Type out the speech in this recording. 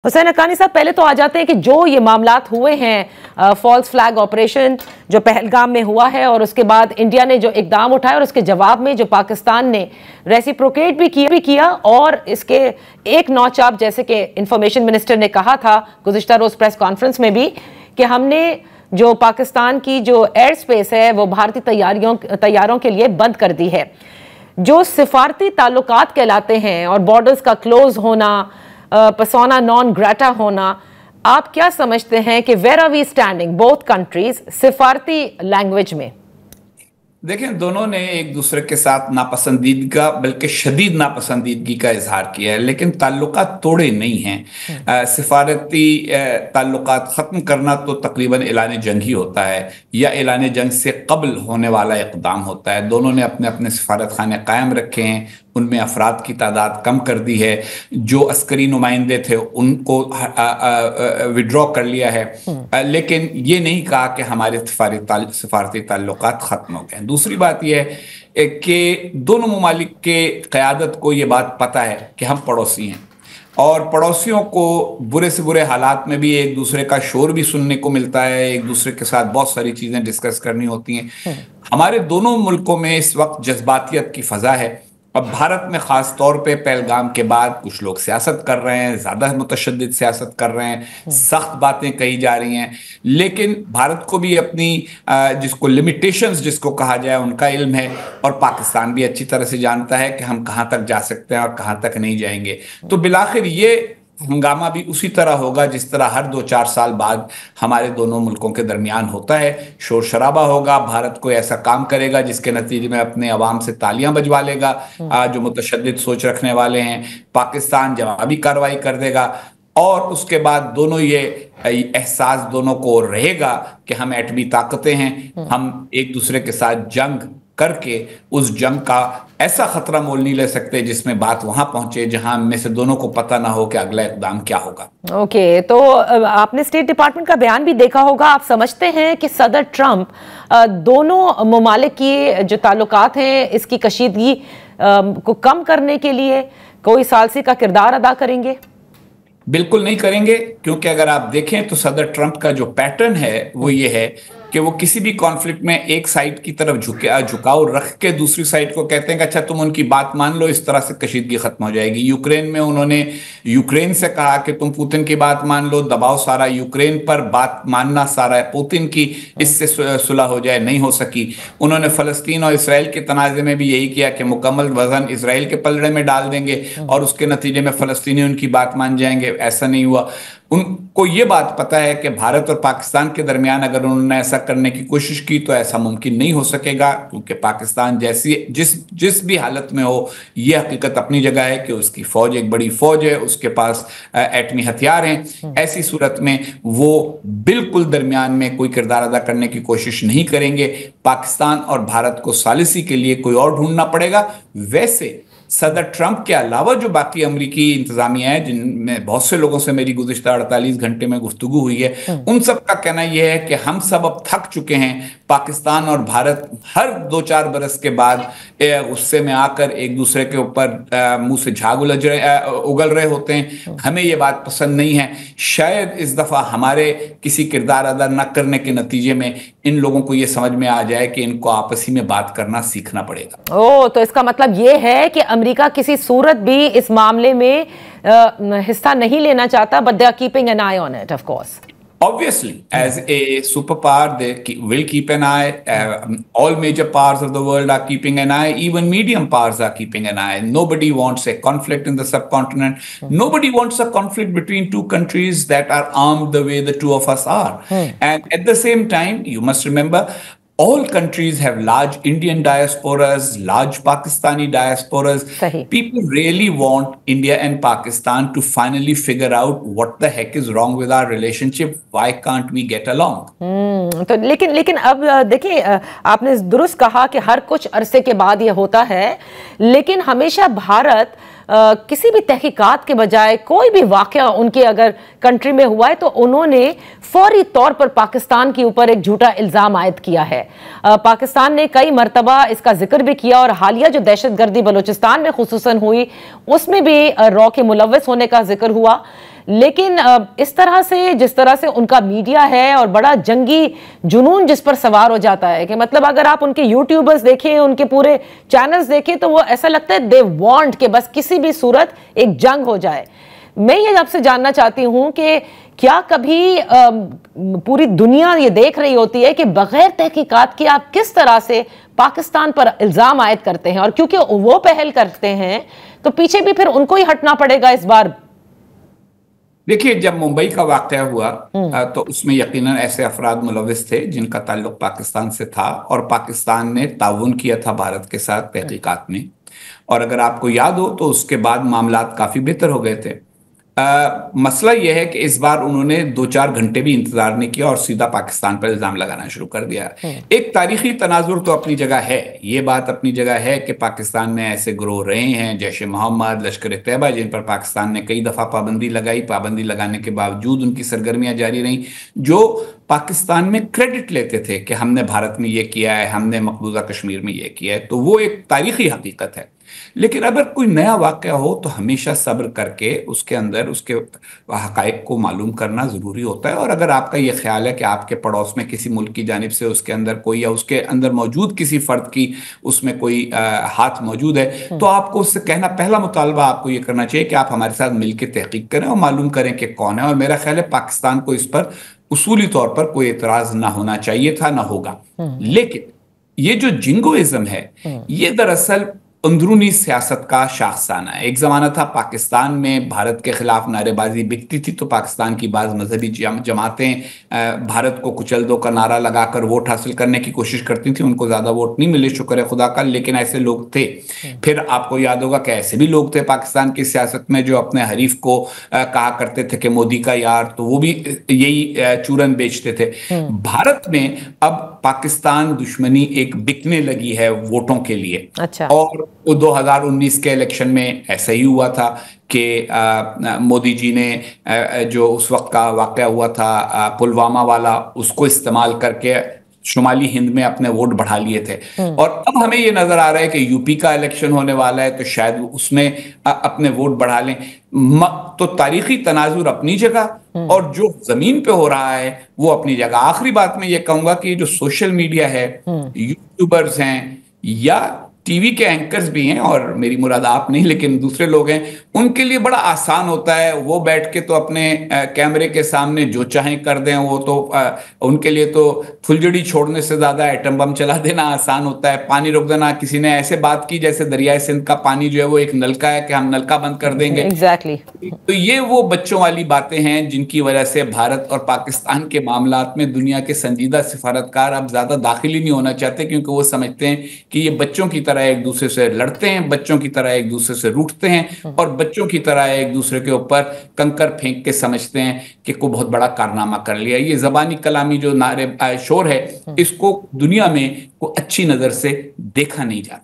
حسین حقانی صاحب پہلے تو آ جاتے ہیں کہ جو یہ معاملات ہوئے ہیں فالس فلیگ آپریشن جو پہلگام میں ہوا ہے اور اس کے بعد انڈیا نے جو اقدام اٹھائے اور اس کے جواب میں جو پاکستان نے ریسیپروکیٹ بھی کیا اور اس کے ایک نوچ آپ جیسے کہ انفارمیشن منسٹر نے کہا تھا گزشتہ روز پریس کانفرنس میں بھی کہ ہم نے جو پاکستان کی جو ایئر سپیس ہے وہ بھارتی طیاروں کے لیے بند کر دی ہے. جو سفارتی تعلقات کہلاتے ہیں اور بارڈرز کا کلوز ہونا پرسونا نان گریٹا ہونا، آپ کیا سمجھتے ہیں کہ where are we standing both countries سفارتی لینگویج میں؟ دیکھیں دونوں نے ایک دوسرے کے ساتھ ناپسندیدگی بلکہ شدید ناپسندیدگی کا اظہار کیا ہے، لیکن تعلقات توڑے نہیں ہیں. سفارتی تعلقات ختم کرنا تو تقریباً اعلان جنگ ہی ہوتا ہے یا اعلان جنگ سے قبل ہونے والا اقدام ہوتا ہے. دونوں نے اپنے اپنے سفارت خانے قائم رکھے ہیں، ان میں افراد کی تعداد کم کر دی ہے، جو عسکری نمائندے تھے ان کو وڈرا کر لیا ہے، لیکن یہ نہیں کہا کہ ہمارے سفارتی تعلقات ختم ہو گئے. دوسری بات یہ ہے کہ دونوں ممالک کے قیادت کو یہ بات پتہ ہے کہ ہم پڑوسی ہیں اور پڑوسیوں کو برے سے برے حالات میں بھی ایک دوسرے کا شور بھی سننے کو ملتا ہے، ایک دوسرے کے ساتھ بہت ساری چیزیں ڈسکس کرنی ہوتی ہیں. ہمارے دونوں ملکوں میں اس وقت جذباتیت کی فضا ہے. اب بھارت میں خاص طور پہ پہلگام کے بعد کچھ لوگ سیاست کر رہے ہیں، زیادہ متشدد سیاست کر رہے ہیں، سخت باتیں کہی جا رہی ہیں، لیکن بھارت کو بھی اپنی جس کو لمیٹیشنز جس کو کہا جائے ان کا علم ہے، اور پاکستان بھی اچھی طرح سے جانتا ہے کہ ہم کہاں تک جا سکتے ہیں اور کہاں تک نہیں جائیں گے. تو بالآخر یہ ہنگامہ بھی اسی طرح ہوگا جس طرح ہر 2-4 سال بعد ہمارے دونوں ملکوں کے درمیان ہوتا ہے. شور شرابہ ہوگا، بھارت کوئی ایسا کام کرے گا جس کے نتیجے میں اپنے عوام سے تالیاں بجوا لے گا جو متشدد سوچ رکھنے والے ہیں، پاکستان جوابی کارروائی کر دے گا، اور اس کے بعد دونوں یہ احساس دونوں کو رہے گا کہ ہم ایٹمی طاقتیں ہیں، ہم ایک دوسرے کے ساتھ جنگ کر کے اس جنگ کا ایسا خطرہ مول نہیں لے سکتے جس میں بات وہاں پہنچے جہاں میں سے دونوں کو پتہ نہ ہو کہ اگلا اقدام کیا ہوگا. اوکے، تو آپ نے اسٹیٹ ڈپارٹمنٹ کا بیان بھی دیکھا ہوگا. آپ سمجھتے ہیں کہ صدر ٹرمپ دونوں ممالک کی جو تعلقات ہیں اس کی کشیدگی کو کم کرنے کے لیے کوئی ثالثی کا کردار ادا کریں گے؟ بالکل نہیں کریں گے، کیونکہ اگر آپ دیکھیں تو صدر ٹرمپ کا جو پیٹرن ہے وہ یہ ہے کہ وہ کسی بھی کانفلکٹ میں ایک سائیڈ کی طرف جھکاؤ رکھ کے دوسری سائیڈ کو کہتے ہیں کہ اچھا تم ان کی بات مان لو، اس طرح سے کشیدگی ختم ہو جائے گی. یوکرین میں انہوں نے یوکرین سے کہا کہ تم پوتن کی بات مان لو، دباؤ سارا یوکرین پر، بات ماننا سارا پوتن کی، اس سے صلح ہو جائے، نہیں ہو سکی. انہوں نے فلسطین اور اسرائیل کے تنازع میں بھی یہی کیا کہ مکمل وزن اسرائیل کے پلڑے میں ڈال دیں گے اور اس کے نتیجے میں فلسطینی ان کی بات مان جائیں گے. ایسا نہیں ہوا. ان کو یہ بات پتہ ہے کہ بھارت اور پاکستان کے درمیان اگر انہوں نے ایسا کرنے کی کوشش کی تو ایسا ممکن نہیں ہو سکے گا، کیونکہ پاکستان جیسی جس بھی حالت میں ہو، یہ حقیقت اپنی جگہ ہے کہ اس کی فوج ایک بڑی فوج ہے، اس کے پاس ایٹمی ہتھیار ہیں. ایسی صورت میں وہ بالکل درمیان میں کوئی کردار ادا کرنے کی کوشش نہیں کریں گے. پاکستان اور بھارت کو ثالثی کے لیے کوئی اور ڈھونڈنا پڑے گا. ویسے صدر ٹرمپ کے علاوہ جو باقی امریکی انتظامیہ ہیں، جن میں بہت سے لوگوں سے میری گزشتہ 48 گھنٹے میں گفتگو ہوئی ہے، ان سب کا کہنا یہ ہے کہ ہم سب اب تھک چکے ہیں. پاکستان اور بھارت ہر 2-4 برس کے بعد غصے میں آ کر ایک دوسرے کے اوپر منہ سے جھاگ اگل رہے ہوتے ہیں. ہمیں یہ بات پسند نہیں ہے. شاید اس دفعہ ہمارے کسی کردار ادا نہ کرنے کے نتیجے میں ان لوگوں کو یہ سمجھ میں آ جائے کہ ان کو آپس ہی میں بات کرنا سیکھنا پڑے گا. تو اس کا مطلب یہ ہے کہ امریکہ کسی صورت بھی اس معاملے میں حصہ نہیں لینا چاہتا, but they are keeping an eye on it, of course. Obviously, as a superpower, they will keep an eye. All major powers of the world are keeping an eye. Even medium powers are keeping an eye. Nobody wants a conflict in the subcontinent. Nobody wants a conflict between two countries that are armed the way the two of us are. And at the same time, you must remember, all countries have large Indian diasporas, large Pakistani diasporas. People really want India and Pakistan to finally figure out what the heck is wrong with our relationship. Why can't we get along? تو لیکن اب دیکھیں, آپ نے درست کہا کہ ہر کچھ عرصے کے بعد یہ ہوتا ہے, لیکن ہمیشہ بھارت کسی بھی تحقیقات کے بجائے کوئی بھی واقعہ ان کے اگر کنٹری میں ہوا ہے تو انہوں نے فوری طور پر پاکستان کے اوپر ایک جھوٹا الزام عائد کیا ہے. پاکستان نے کئی مرتبہ اس کا ذکر بھی کیا, اور حالیہ جو دہشت گردی بلوچستان میں خصوصاً ہوئی اس میں بھی را کے ملوث ہونے کا ذکر ہوا. لیکن اس طرح سے جس طرح سے ان کا میڈیا ہے اور بڑا جنگی جنون جس پر سوار ہو جاتا ہے کہ مطلب اگر آپ ان کے یوٹیوبرز دیکھیں ان کے پورے چینلز دیکھیں تو وہ ایسا لگتا ہے دے وانٹ کہ بس کسی بھی صورت ایک جنگ ہو جائے. میں یہ آپ سے جاننا چاہتی ہوں کہ کیا کبھی پوری دنیا یہ دیکھ رہی ہوتی ہے کہ بغیر تحقیقات کے آپ کس طرح سے پاکستان پر الزام عائد کرتے ہیں, اور کیونکہ وہ پہل کرتے ہیں تو پیچھے بھی پھر ان کو ہی ہٹنا پڑے گا اس بار؟ دیکھیے, جب ممبئی کا واقعہ ہوا تو اس میں یقیناً ایسے افراد ملوث تھے جن کا تعلق پاکستان سے تھا, اور پاکستان نے تعاون کیا تھا بھارت کے ساتھ تحقیقات میں, اور اگر آپ کو یاد ہو تو اس کے بعد معاملات کافی بہتر ہو گئے تھے. مسئلہ یہ ہے کہ اس بار انہوں نے 2-4 گھنٹے بھی انتظار نہیں کیا اور سیدھا پاکستان پر الزام لگانا شروع کر دیا. ایک تاریخی تناظر تو اپنی جگہ ہے, یہ بات اپنی جگہ ہے کہ پاکستان میں ایسے گروہ رہے ہیں جیش محمد, لشکر طیبہ, جن پر پاکستان نے کئی دفعہ پابندی لگائی. پابندی لگانے کے باوجود ان کی سرگرمیاں جاری رہیں, جو پاکستان میں کریڈٹ لیتے تھے کہ ہم نے بھارت میں یہ کیا ہے, ہم نے مقبوضہ کشمیر میں یہ کیا ہے. تو وہ ایک تاریخی حقیقت ہے. لیکن اگر کوئی نیا واقعہ ہو تو ہمیشہ صبر کر کے اس کے اندر اس کے حقائق کو معلوم کرنا ضروری ہوتا ہے. اور اگر آپ کا یہ خیال ہے کہ آپ کے پڑوس میں کسی ملک کی جانب سے اس کے اندر کوئی, یا اس کے اندر موجود کسی فرد کی اس میں کوئی ہاتھ موجود ہے, تو آپ کو اس سے کہنا, پہلا مطالبہ آپ کو یہ کرنا چاہیے کہ آپ ہمارے ساتھ مل کے تحقیق کریں اور معلوم کریں کہ کون ہے. اور میرا خیال ہے پاکستان کو اس پر اصولی طور پر کوئی اعتراض نہ ہونا چاہیے تھا, نہ ہوگا. لیکن یہ جو جنگوازم ہے یہ دراصل اندرونی سیاست کا شاخسانہ ہے. ایک زمانہ تھا پاکستان میں بھارت کے خلاف نعرے بازی بکتی تھی, تو پاکستان کی بعض مذہبی جماعتیں بھارت کو کچل دو کا نعرہ لگا کر ووٹ حاصل کرنے کی کوشش کرتی تھیں. ان کو زیادہ ووٹ نہیں ملے, شکر ہے خدا کا, لیکن ایسے لوگ تھے. پھر آپ کو یاد ہوگا کہ ایسے بھی لوگ تھے پاکستان کی سیاست میں جو اپنے حریف کو کہا کرتے تھے کہ مودی کا یار, تو وہ بھی یہی چورن بیچتے تھے. بھارت میں اب پاکستان دشمنی ایک بکنے لگی ہے ووٹوں کے لیے. اور 2019 کے الیکشن میں ایسا ہی ہوا تھا کہ مودی جی نے جو اس وقت کا واقعہ ہوا تھا پلوامہ والا, اس کو استعمال کر کے شمالی ہند میں اپنے ووٹ بڑھا لیے تھے. اور اب ہمیں یہ نظر آ رہا ہے کہ یو پی کا الیکشن ہونے والا ہے, تو شاید اس میں اپنے ووٹ بڑھا لیں. تو تاریخی تناظر اپنی جگہ اور جو زمین پہ ہو رہا ہے وہ اپنی جگہ. آخری بات میں یہ کہوں گا کہ جو سوشل میڈیا ہے, یوٹیوبرز ہیں یا ٹی وی کے اینکرز بھی ہیں, اور میری مراد آپ نہیں لیکن دوسرے لوگ ہیں, ان کے لیے بڑا آسان ہوتا ہے. وہ بیٹھ کے تو اپنے کیمرے کے سامنے جو چاہیں کر دیں. وہ تو ان کے لیے تو پھلجڑی چھوڑنے سے زیادہ ایٹم بم چلا دینا آسان ہوتا ہے. پانی روک دینا, کسی نے ایسے بات کی جیسے دریائے سندھ کا پانی جو ہے وہ ایک نلکا ہے کہ ہم نلکا بند کر دیں گے. تو یہ وہ بچوں والی باتیں ہیں جن کی وجہ سے بھارت اور پاکستان کے معاملات میں دنیا کے سنجیدہ سفارتکار اب زیادہ داخل ہی نہیں ہونا چاہتے, کیونکہ وہ سمجھتے ہیں کہ یہ بچوں کی طرح ایک دوسرے سے لڑتے ہیں, بچوں کی طرح ایک دوسرے سے روٹھتے ہیں, اور بچوں کی طرح ایک دوسرے کے اوپر کنکر پھینک کے سمجھتے ہیں کہ کوئی بہت بڑا کارنامہ کر لیا. یہ زبانی کلامی جو نعرے شور ہے, اس کو دنیا میں کوئی اچھی نظر سے دیکھا نہیں جاتا.